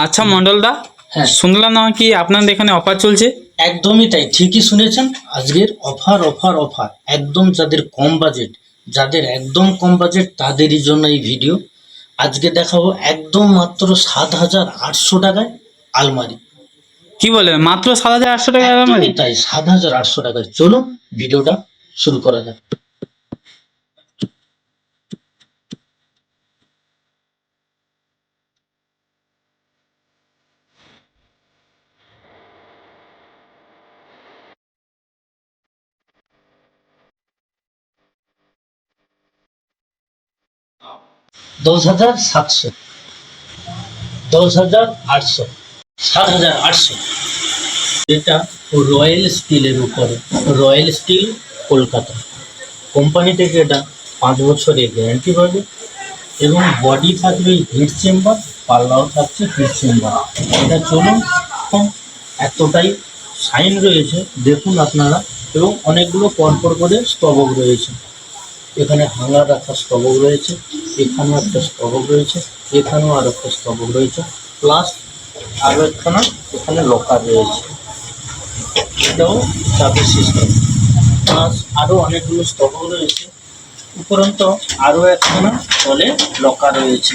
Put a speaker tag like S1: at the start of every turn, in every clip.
S1: আচ্ছা মন্ডলদা,
S2: হ্যাঁ,
S1: শুনলাম নাকি আপনাদের এখানে অফার চলছে?
S2: একদমই তাই, ঠিকই শুনেছেন। আজকের অফার অফার অফার একদম যাদের কম বাজেট, যাদের একদম কম বাজেট তাদেরই জন্য এই ভিডিও। আজকে দেখাবো একদম মাত্র 7,800 টাকায় আলমারি।
S1: কি বলেন, মাত্র 7,800 টাকা আলমারি?
S2: একদমই তাই, 7,800 টাকায়। চলুন ভিডিওটা শুরু করা যাক। 10,700, 10,800, 7,800। এটা রয়্যাল স্টিলের উপরে, রয়্যাল স্টিল কলকাতা কোম্পানি থেকে এটা 5 বছরের গ্যারান্টি পাবে এবং বডি থাকবে হিট চেম্বার, পাল্লাও থাকছে হিট চেম্বার। এটা চলুন এখন, এতটাই সাইন রয়েছে দেখুন আপনারা, এবং অনেকগুলো পরপর করে স্তবক রয়েছে। এখানে হাঙ্গার রাখার স্তবক রয়েছে, এখানেও একটা স্তবক রয়েছে, এখানেও আর একটা স্তবক রয়েছে, প্লাস আরও একখানা এখানে লকার রয়েছে। এটাও চাবি সিস্টেম, প্লাস আরও অনেকগুলো স্তবক রয়েছে। উপরন্ত আরও একখানা তলে লকার রয়েছে।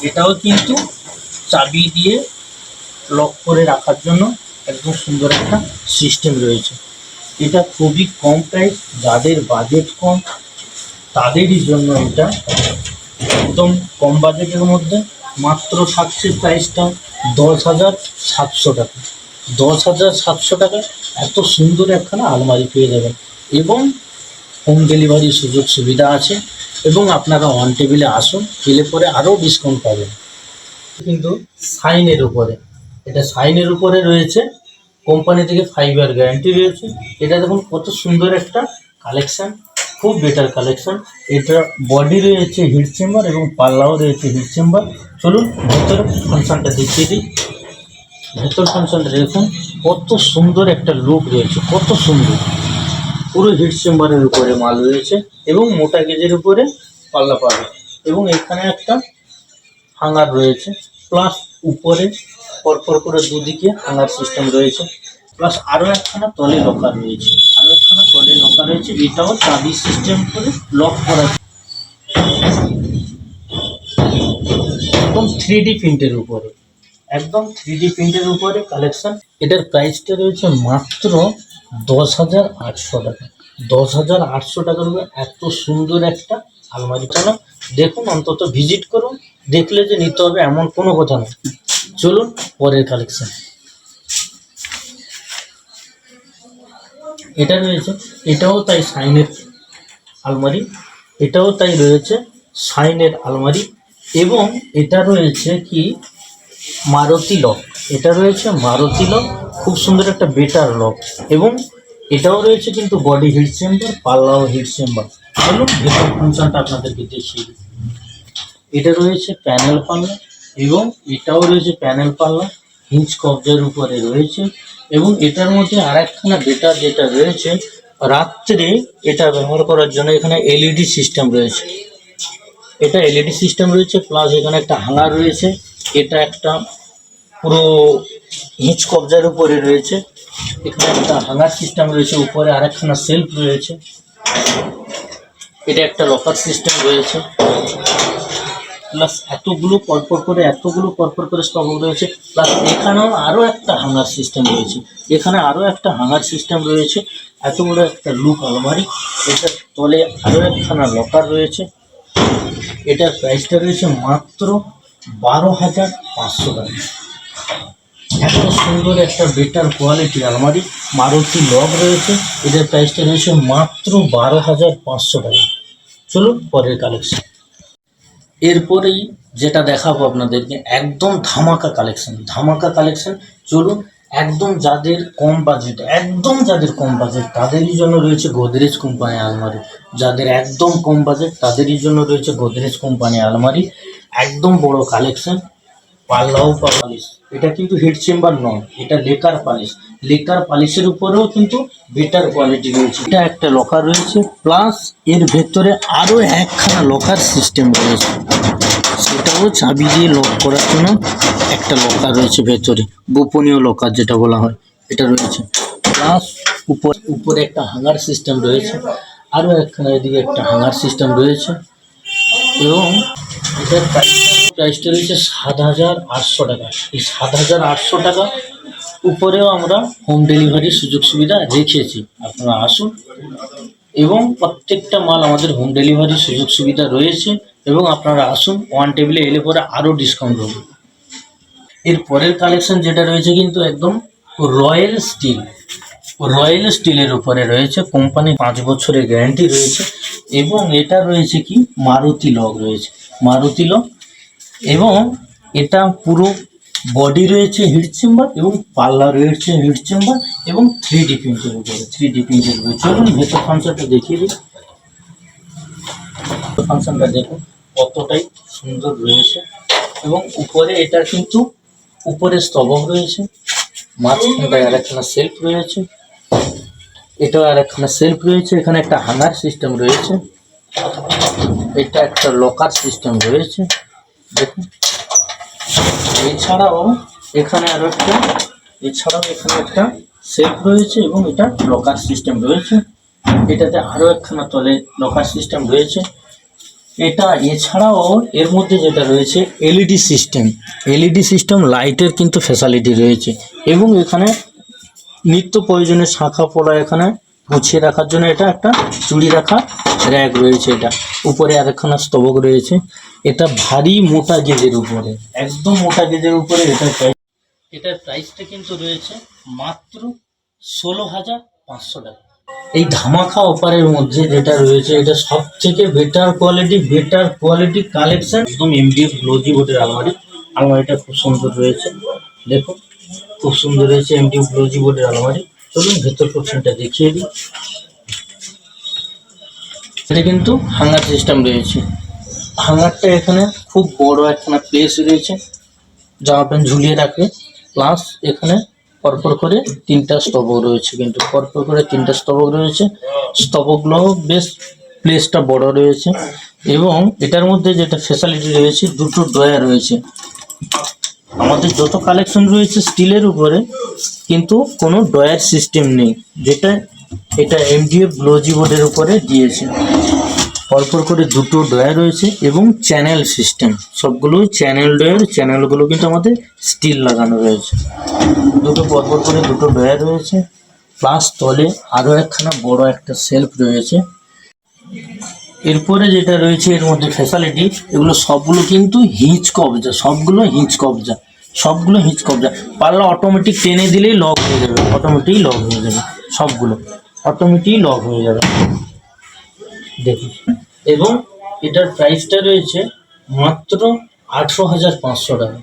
S2: এটাও কিন্তু চাবি দিয়ে লক করে রাখার জন্য একদম সুন্দর একটা সিস্টেম রয়েছে। এটা খুবই কম প্রাইস, যাদের বাজেট কম তাদেরই জন্য এটা একদম কম বাজেটের মধ্যে মাত্র থাকছে প্রাইসটা 10,700 টাকা। 10,700 টাকায় এত সুন্দর একখানা আলমারি পেয়ে যাবেন এবং হোম ডেলিভারির সুযোগ সুবিধা আছে। এবং আপনারা অন টেবিলে আসুন, এলে পরে আরও ডিসকাউন্ট পাবেন। কিন্তু সাইনের উপরে, এটা সাইনের উপরে রয়েছে, কোম্পানি থেকে 5 ইয়ার গ্যারান্টি রয়েছে। এটা দেখুন কত সুন্দর একটা কালেকশান, খুব বেটার কালেকশান। এটা বডি রয়েছে হিট চেম্বার এবং পাল্লাও রয়েছে হিট চেম্বার। চলুন ভেতর ফাংশনটা দেখিয়ে দিই। ভেতর ফাংশনটা দেখুন কত সুন্দর একটা লুক রয়েছে, কত সুন্দর। পুরো হিট চেম্বারের উপরে মাল রয়েছে এবং মোটা গেজের উপরে পাল্লা পাবে এবং এখানে একটা হাঙ্গার রয়েছে, প্লাস উপরে পরপর করে দুদিকে হাঙ্গার সিস্টেম রয়েছে, প্লাস আরও একখানা তলে লকার রয়েছে, আরও একখানা তলে লকার রয়েছে। এটাও চাবি সিস্টেম করে লক করা, একদম 3D প্রিন্টের উপরে, একদম 3D প্রিন্টের উপরে কালেকশন। এটার প্রাইসটা রয়েছে মাত্র 10,800 টাকা। 10,800 টাকার উপরে এত সুন্দর একটা আলমারি চালা দেখুন, অন্তত ভিজিট করুন, দেখলে যে নিতে হবে এমন কোনো কথা নেই। চলুন পরের কালেকশন। এটা রয়েছে, এটাও তাই সাইনের আলমারি, এটাও তাই রয়েছে সাইনের আলমারি এবং এটা রয়েছে কি মারুতি লক, এটা রয়েছে মারুতি লক, খুব সুন্দর একটা বেটার লক এবং এটাও রয়েছে কিন্তু বডি হিট চেম্বার, পাল্লাও হিট চেম্বার। চলুন ভেতর ফাংশনটা আপনাদেরকে দেখিয়ে দিই। এটা রয়েছে প্যানেল পাল্লা এবং এটাও রয়েছে প্যানেল পাল্লা, হিঞ্চ কবজার উপরে রয়েছে এবং এটার মধ্যে আর একখানা বেটার যেটা রয়েছে, রাত্রে এটা ব্যবহার করার জন্য এখানে এলইডি সিস্টেম রয়েছে। এটা এলইডি সিস্টেম রয়েছে, প্লাস এখানে একটা হাঙ্গার রয়েছে। এটা একটা পুরো হিঞ্চ কবজার উপরে রয়েছে, এখানে একটা হাঙ্গার সিস্টেম রয়েছে, উপরে আরেকখানা সেলফ রয়েছে, এটা একটা লকার সিস্টেম রয়েছে, প্লাস এতগুলো পরপর করে স্তবক রয়েছে, প্লাস এখানেও আরও একটা হাঙ্গার সিস্টেম রয়েছে, এখানে আরও একটা হাঙ্গার সিস্টেম রয়েছে। এত বড় একটা লুক আলমারি, এটার তলে আরও একখানা লকার রয়েছে। এটার প্রাইসটা রয়েছে মাত্র 12,500 টাকা। এত সুন্দর একটা বেটার কোয়ালিটির আলমারি, মারুতি লক রয়েছে, এটার প্রাইসটা রয়েছে মাত্র 12,500 টাকা। চলুন পরের কালেকশন। এরপরেই যেটা দেখাবো আপনাদেরকে একদম ধামাকা কালেকশন, ধামাকা কালেকশন। চলুন একদম যাদের কম বাজেট, একদম যাদের কম বাজেট তাদেরই জন্য রয়েছে গোদরেজ কোম্পানি আলমারি। যাদের একদম কম বাজেট তাদেরই জন্য রয়েছে গোদরেজ কোম্পানি আলমারি। একদম বড় কালেকশন, পাল্লাও পালিশ, এটা কিন্তু হিট চেম্বার নয়, এটা লেকার পালিশ। লেকার পালিশের উপরেও কিন্তু বেটার কোয়ালিটি রয়েছে। এটা একটা লকার রয়েছে, প্লাস এর ভেতরে আরও একখানা লকার সিস্টেম রয়েছে, সেটাও বড় চাবি দিয়ে লক করার জন্য একটা লকার রয়েছে ভেতরে, গোপনীয় লকার যেটা বলা হয়, এটা রয়েছে। প্লাস উপরে একটা হাঙ্গার সিস্টেম রয়েছে, আরও একখানা এদিকে একটা হাঙ্গার সিস্টেম রয়েছে। এবং এটার প্রাইসটা রয়েছে 7,800 টাকা। এই 7,800 টাকা উপরেও আমরা হোম ডেলিভারির সুযোগ সুবিধা রেখেছি। আপনারা আসুন, এবং প্রত্যেকটা মাল আমাদের হোম ডেলিভারির সুযোগ সুবিধা রয়েছে। এবং আপনারা আসুন, ওয়ান টেবিলে এলে পরে আরও ডিসকাউন্ট হবে। এর পরের কালেকশন যেটা রয়েছে কিন্তু একদম রয়্যাল স্টিল, রয়্যাল স্টিলের উপরে রয়েছে। কোম্পানি 5 বছরের গ্যারান্টি রয়েছে। এবং এটা রয়েছে কি মারুতি লক রয়েছে, মারুতি লক। এবং এটা পুরো বডি রয়েছে হিট চেম্বার, এবং পাল্লা রয়েছে হিট চেম্বার, এবং 3D প্রিন্টের উপরে, 3D প্রিন্টের উপরে। চলুন ভেতর ফাংশনটা দেখিয়ে দিই। ফাংশনটা দেখুন কতটাই সুন্দর রয়েছে। এবং উপরে এটা কিন্তু উপরে স্তবক রয়েছে, মাঝখানটায় আর একখানা সেলফ রয়েছে, এটাও আর একখানা সেলফ রয়েছে। এখানে একটা হাঙ্গার সিস্টেম রয়েছে, এটা একটা লকার সিস্টেম রয়েছে দেখুন। এছাড়াও এখানে আরো একটা, এছাড়াও এখানে একটা সেলফ রয়েছে, এবং এটা লকার সিস্টেম রয়েছে। এটাতে আরো একখানা তলে লকার সিস্টেম রয়েছে। এটা এছাড়াও এর মধ্যে যেটা রয়েছে এলইডি সিস্টেম, এলইডি সিস্টেম লাইটের কিন্তু ফ্যাসিলিটি রয়েছে। এবং এখানে নিত্য প্রয়োজনীয় শাখা পড়া এখানে গুছিয়ে রাখার জন্য এটা একটা চুড়ি রাখা র্যাক রয়েছে। এটা উপরে আরেকখানা স্তবক রয়েছে। এটা ভারী মোটা গেজের উপরে, একদম মোটা গেজের উপরে এটার প্রাইসটা কিন্তু রয়েছে মাত্র 16,500 টাকা। এই ধামাকা অফারের মধ্যে যেটা রয়েছে এটা সব থেকে বেটার কোয়ালিটি কালেকশন। একদম এমডিএফ গ্লোজি বোর্ডের আলমারি, আলমারিটা খুব সুন্দর রয়েছে দেখুন, খুব সুন্দর রয়েছে এমডিএফ গ্লোজি বোর্ডের আলমারি। চলুন ভেতর পোর্শনটা দেখিয়ে দিই। এটা কিন্তু হাঙ্গার সিস্টেম রয়েছে। হাঙ্গারটা এখানে খুব বড় একখানা প্লেস রয়েছে, জামা প্যান্ট ঝুলিয়ে রাখবে। প্লাস এখানে পরপর করে 3টা স্তবক রয়েছে, কিন্তু পরপর করে 3টা স্তবক রয়েছে। স্তবকগুলো বেশ প্লেসটা বড় রয়েছে। এবং এটার মধ্যে যেটা ফ্যাসিলিটি রয়েছে, 2টো ড্রয়ার রয়েছে। আমাদের যত কালেকশন রয়েছে স্টিলের উপরে, কিন্তু কোনো ড্রয়ার সিস্টেম নেই, যেটা এটা এমডিএফ গ্লোজি বোর্ডের উপরে দিয়েছে। পরপর করে 2টো ড্রয়ার রয়েছে, এবং চ্যানেল সিস্টেম, সবগুলো চ্যানেল ড্রয়ার। চ্যানেলগুলো কিন্তু আমাদের স্টিল লাগানো রয়েছে। পরপর করে 2টো ড্রয়ার রয়েছে। প্লাস তলে আরও একখানা বড় একটা সেলফ রয়েছে। এরপরে যেটা রয়েছে এর মধ্যে ফ্যাসিলিটি, এগুলো সবগুলো কিন্তু হিঞ্জ কবজা, সবগুলো হিঞ্জ কবজা। পাল্লা অটোমেটিক টেনে দিলেই লক হয়ে যাবে, অটোমেটিক লক হয়ে যাবে, সবগুলো অটোমেটিক লক হয়ে যাবে দেখুন। এবং এটার প্রাইসটা রয়েছে মাত্র 18,500 টাকা।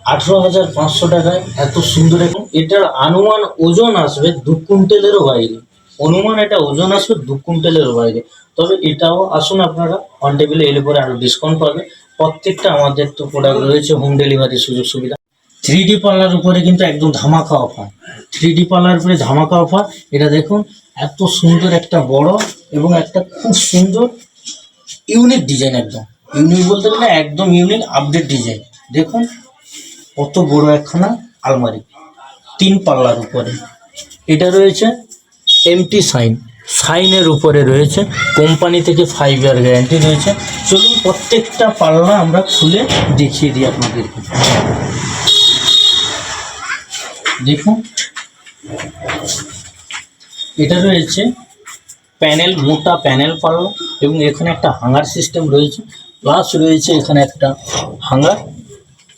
S2: 18,500 টাকায় এত সুন্দর। এবং এটার আনুমান ওজন আসবে 2 কুইন্টালেরও বাইরে, অনুমান এটা ওজন আসবে 2 কুইন্টালেরও বাইরে। তবে এটাও আসুন, আপনারা অন টেবিলে এলে পরে আরও ডিসকাউন্ট পাবে। প্রত্যেকটা আমাদের তো প্রোডাক্ট রয়েছে হোম ডেলিভারির সুযোগ সুবিধা। 3D পাল্লার উপরে কিন্তু একদম ধামাকা অফার, 3D পাল্লার উপরে ধামাকা অফার। এটা দেখুন এত সুন্দর একটা বড় এবং একটা খুব সুন্দর ইউনিক ডিজাইন, একদম ইউনিক বলতে গেলে একদম ইউনিক আপডেট ডিজাইন। দেখুন কত বড় একখানা আলমারি 3 পাল্লার উপরে। এটা রয়েছে এমটি সাইনের উপরে রয়েছে, কোম্পানি থেকে 5 ইয়ার গ্যারান্টি রয়েছে। চলুন প্রত্যেকটা পাল্লা আমরা খুলে দেখিয়ে দিই আপনাদেরকে। দেখুন এটা রয়েছে প্যানেল, মোটা প্যানেল পাল্লা, এবং এখানে একটা হাঙ্গার সিস্টেম রয়েছে। প্লাস রয়েছে এখানে একটা হাঙ্গার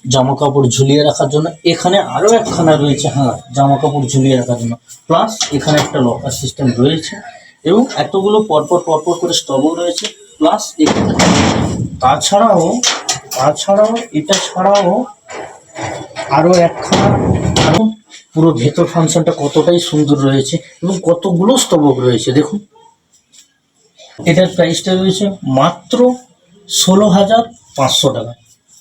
S2: জামা কাপড় ঝুলিয়ে রাখার জন্য। এখানে আরও একখানা রয়েছে হাঙ্গার জামা কাপড় ঝুলিয়ে রাখার জন্য। প্লাস এখানে একটা লকার সিস্টেম রয়েছে, এবং এতগুলো পরপর করে স্তবক রয়েছে। প্লাস তাছাড়াও এটা ছাড়াও আরও একখানা, পুরো ভেতর ফাংশনটা কতটাই সুন্দর রয়েছে, এবং কতগুলো স্তবক রয়েছে দেখুন। এটার প্রাইসটা রয়েছে মাত্র 16,500 টাকা।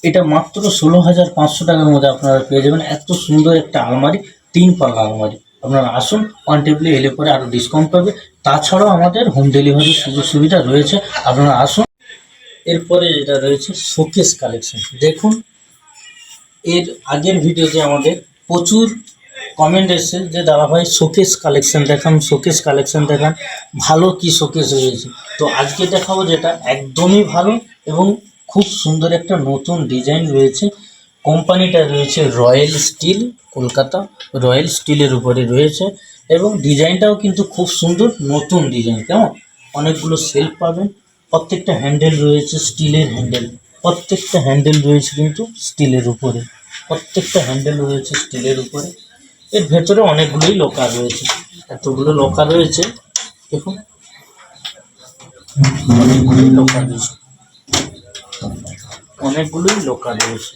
S2: এটা মাত্র 16,500 টাকার মধ্যে আপনারা পেয়ে যাবেন এত সুন্দর একটা আলমারি, 3 পাল্লা আলমারি। আপনারা আসুন, ওয়ান টেবিলে এলে পরে আরও ডিসকাউন্ট পাবে। তাছাড়াও আমাদের হোম ডেলিভারির সুযোগ সুবিধা রয়েছে, আপনারা আসুন। এরপরে যেটা রয়েছে শোকেস কালেকশন। দেখুন, এর আগের ভিডিওতে আমাদের প্রচুর কমেন্ট এসেছে যে দাদা ভাই শোকেস কালেকশন দেখান, শোকেস কালেকশন দেখান, ভালো কি শোকেস রয়েছে। তো আজকে দেখাবো যেটা একদমই ভালো এবং খুব সুন্দর একটা নতুন ডিজাইন রয়েছে। কোম্পানিটা রয়েছে রয়্যাল স্টিল, কলকাতা। রয়্যাল স্টিলের উপরে রয়েছে এবং ডিজাইনটাও কিন্তু খুব সুন্দর, নতুন ডিজাইন। কেমন, অনেকগুলো সেলফ পাবেন, প্রত্যেকটা হ্যান্ডেল রয়েছে স্টিলের হ্যান্ডেল, প্রত্যেকটা হ্যান্ডেল রয়েছে কিন্তু স্টিলের উপরে, প্রত্যেকটা হ্যান্ডেল রয়েছে স্টিলের উপরে। এর ভেতরে অনেকগুলোই লকার রয়েছে, এতগুলো লকার রয়েছে দেখুন, অনেকগুলোই লকার রয়েছে, অনেকগুলোই লকার রয়েছে।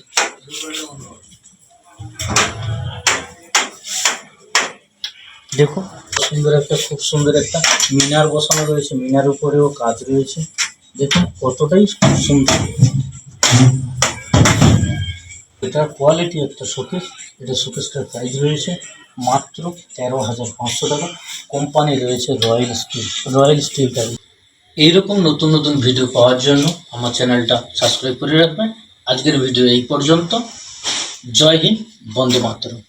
S2: দেখুন সুন্দর একটা, খুব সুন্দর একটা মিনার বসানো রয়েছে, মিনার উপরেও কাজ রয়েছে। দেখুন কতটাই খুব সুন্দর, এটার কোয়ালিটি একটা শোকেস। এটা শোকেসটার প্রাইস রয়েছে মাত্র 13,500 টাকা। কোম্পানি রয়েছে রয়্যাল স্টিল, রয়্যাল স্টিলটা। এইরকম নতুন নতুন ভিডিও পাওয়ার জন্য আমার চ্যানেলটা সাবস্ক্রাইব করে রাখবেন। আজকের ভিডিও এই পর্যন্ত। জয় হিন্দ, বন্দে মাতরম।